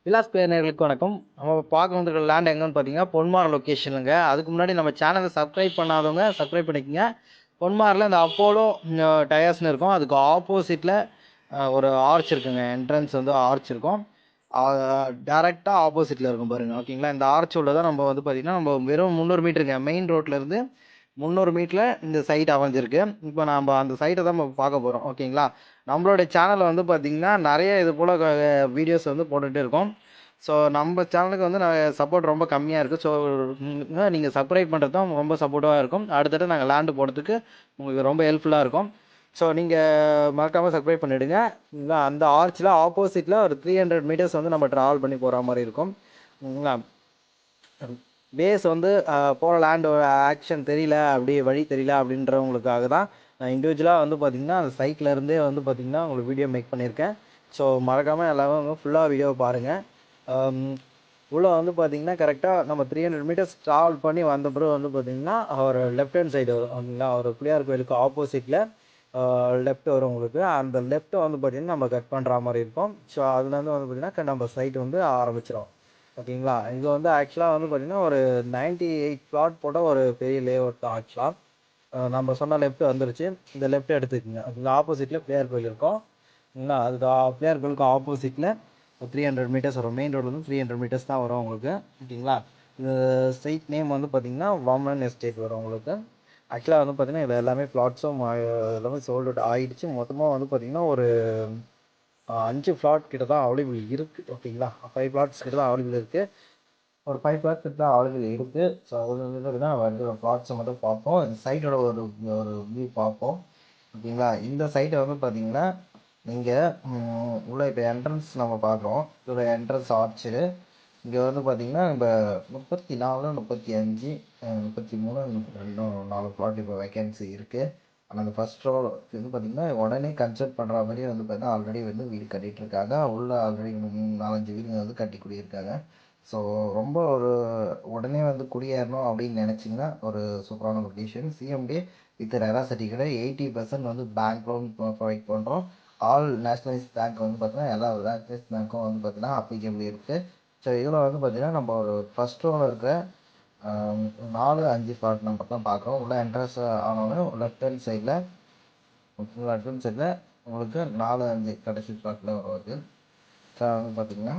விலாஸ் நேயர்களுக்கு வணக்கம். நம்ம பார்க்க வந்திருக்கிற லேண்ட் எங்கன்னு பார்த்தீங்கன்னா பொன்மார் லொக்கேஷனுங்க. அதுக்கு முன்னாடி நம்ம சேனலை சப்ஸ்கிரைப் பண்ணாதவங்க சப்ஸ்கிரைப் பண்ணிக்கங்க. பொன்மாரில் இந்த அப்போலோ டயர்ஸ்னு இருக்கும். அதுக்கு ஆப்போசிட்டில் ஒரு ஆர்ச் இருக்குங்க. என்ட்ரன்ஸ் வந்து ஆர்ச் இருக்கும். டேரெக்டாக ஆப்போசிட்டில் இருக்கும் பாருங்கள். ஓகேங்களா, இந்த ஆர்ச் உள்ள தான் நம்ம வந்து பார்த்திங்கன்னா நம்ம வெறும் 300 மீட்டருங்க. மெயின் ரோட்லேருந்து 300 மீட்டரில் இந்த சைட் அமைஞ்சிருக்கு. இப்போ நம்ம அந்த சைட்டை தான் நம்ம பார்க்க போகிறோம். ஓகேங்களா, நம்மளுடைய சேனலில் வந்து பார்த்திங்கன்னா நிறைய இது போல் வீடியோஸ் வந்து போட்டுகிட்டே இருக்கோம். ஸோ நம்ம சேனலுக்கு வந்து சப்போர்ட் ரொம்ப கம்மியாக இருக்குது. ஸோ நீங்கள் சப்ஸ்கிரைப் பண்ணுறது தான் ரொம்ப சப்போர்ட்டாக இருக்கும். அடுத்தடுத்து நாங்கள் லேண்டு போடுறதுக்கு உங்களுக்கு ரொம்ப ஹெல்ப்ஃபுல்லாக இருக்கும். ஸோ நீங்கள் மறக்காமல் சப்ஸ்கிரைப் பண்ணிவிடுங்க. அந்த ஆர்ச்சில் ஆப்போசிட்டில் ஒரு 300 மீட்டர்ஸ் வந்து நம்ம ட்ராவல் பண்ணி போகிற மாதிரி இருக்கும். பேஸ் வந்து போகிற லேண்டோட ஆக்ஷன் தெரியல, அப்படி வழி தெரியல அப்படின்றவங்களுக்காக தான் நான் இண்டிவிஜுவலாக வந்து பார்த்திங்கன்னா அந்த சைட்டில் இருந்தே வந்து பார்த்திங்கன்னா உங்களுக்கு வீடியோ மேக் பண்ணியிருக்கேன். ஸோ மறக்காமல் எல்லாரும் ஃபுல்லாக வீடியோ பாருங்கள். உள்ளே வந்து பார்த்திங்கன்னா கரெக்டாக நம்ம 300 மீட்டர்ஸ் ட்ராவல் பண்ணி வந்த பிறகு வந்து பார்த்திங்கன்னா ஒரு லெஃப்ட் ஹேண்ட் சைடு வரும். ஓகேங்களா, ஒரு பிள்ளையார் கோயிலுக்கு ஆப்போசிட்டில் லெஃப்ட் வரும் உங்களுக்கு. அந்த லெஃப்ட்டை வந்து பார்த்திங்கன்னா நம்ம கட் பண்ணுற மாதிரி இருக்கும். ஸோ அதுலேருந்து வந்து பார்த்திங்கன்னா நம்ம சைட் வந்து ஆரம்பிச்சிடும். ஓகேங்களா, இது வந்து ஆக்சுவலாக வந்து பார்த்திங்கன்னா ஒரு 98 பிளாட் போட்ட ஒரு பெரிய லேஅவுட் தான். ஆக்சுவலாக நம்ம சொன்ன லெஃப்ட் வந்துருச்சு. இந்த லெஃப்ட் எடுத்துக்கோங்க. இந்த ஆப்போசிட்டில் பிள்ளையார் கோயில் இருக்கும். இல்லைங்களா, அது பிள்ளையார் கோயிலுக்கு ஆப்போசிட்டில் 300 மீட்டர்ஸ் வரும். மெயின் ரோட்லேருந்து 300 மீட்டர்ஸ் தான் வரும் உங்களுக்கு. ஓகேங்களா, இந்த சைட் நேம் வந்து பார்த்திங்கன்னா வாமன் எஸ்டேட் வரும் உங்களுக்கு. ஆக்சுவலாக வந்து பார்த்திங்கன்னா இது எல்லாமே பிளாட்ஸும் எல்லாமே சோல்ட் அவுட் ஆகிடுச்சு. மொத்தமாக வந்து பார்த்திங்கன்னா ஒரு 5 பிளாட் கிட்ட தான் அவைலபிள் இருக்குது. ஓகேங்களா, 5 பிளாட்ஸ் கிட்ட தான் அவைலபிள் இருக்குது. ஒரு 5 பிளாட்ஸ் கிட்ட தான் அவைலபிள் இருக்குது. ஸோ அது வந்து வந்து பிளாட்ஸை மட்டும் பார்ப்போம். இந்த சைட்டோட ஒரு ஒரு வியூ பார்ப்போம். ஓகேங்களா, இந்த சைட்டை வந்து பார்த்தீங்கன்னா நீங்கள் உள்ள இப்போ என்ட்ரன்ஸ் நம்ம பார்க்குறோம். இதோட என்ட்ரன்ஸ் ஆர்ச்சு இங்கே வந்து பார்த்தீங்கன்னா நம்ம 34, 35, 33, 32, 4 பிளாட் இப்போ வேக்கன்சி இருக்குது. ஆனால் அந்த ஃபர்ஸ்ட் ரோ வந்து பார்த்திங்கன்னா உடனே கன்ஸ்ட்ரக்ட் பண்ணுற மாதிரி வந்து பார்த்தீங்கன்னா ஆல்ரெடி வந்து வீடு கட்டிகிட்டு இருக்காங்க. உள்ள ஆல்ரெடி 4-5 வீடுங்க வந்து கட்டி குடியிருக்காங்க. ஸோ ரொம்ப ஒரு உடனே வந்து குடியேறணும் அப்படின்னு நினச்சிங்கன்னா ஒரு சூப்பரான location. CMD with RERA certificate 80% வந்து பேங்க் லோன் ப்ரொவைட் பண்ணுறோம். ஆல் நேஷ்னலைஸ் பேங்க் வந்து பார்த்தீங்கன்னா எல்லா நேஷ்னலைஸ் பேங்க்கும் வந்து பார்த்தீங்கன்னா அப்ளிகபிள் இருக்குது. ஸோ இதில் வந்து பார்த்திங்கன்னா நம்ம ஒரு ஃபஸ்ட் ரோவில் இருக்கிற 4-5 பிளாட் நம்பர் தான் பார்க்குறோம். உள்ள என்ட்ரன்ஸ் ஆனோடனே லெஃப்ட் ஹேண்ட் சைடில் உங்களுக்கு 4-5 கடைசி பிளாட்டில் வருது. ஸோ வந்து பார்த்திங்கன்னா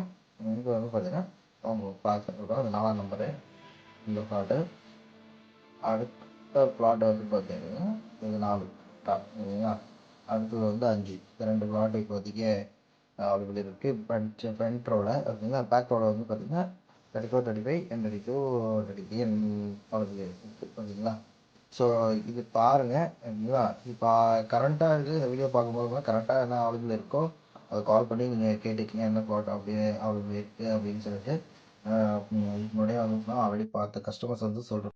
இங்கே வந்து பார்த்திங்கன்னா உங்களுக்கு பார்த்துருக்கோம். அது 4ஆம் நம்பரு இந்த பிளாட்டு. அடுத்த பிளாட் வந்து பார்த்திங்கன்னா இது 4 ஓகேங்களா. அடுத்தது வந்து 5. இந்த 2 பிளாட் இப்போதைக்கு அவைலபிள் இருக்குது ஃப்ரண்ட் ரோவில். ஓகேங்களா, பேக் ரோவில் வந்து பார்த்திங்கன்னா 34, 35, 32, 33 அவைலபிள் இருக்குது. ஓகேங்களா, ஸோ இது பாருங்கள். ஓகேங்களா, இப்போ கரண்ட்டாக இருக்குது. இந்த வீடியோ பார்க்கும்போது கரெக்டாக என்ன அவைலபிள் இருக்கோ அதை கால் பண்ணி நீங்கள் கேட்டுக்கிங்க என்ன ப்ளாட் அப்படியே அவைலபிள் இருக்குது அப்படின்னு சொல்லிட்டு. முன்னாடியே வந்து ஆல்ரெடி பார்த்த கஸ்டமர்ஸ் வந்து சொல்கிறேன்.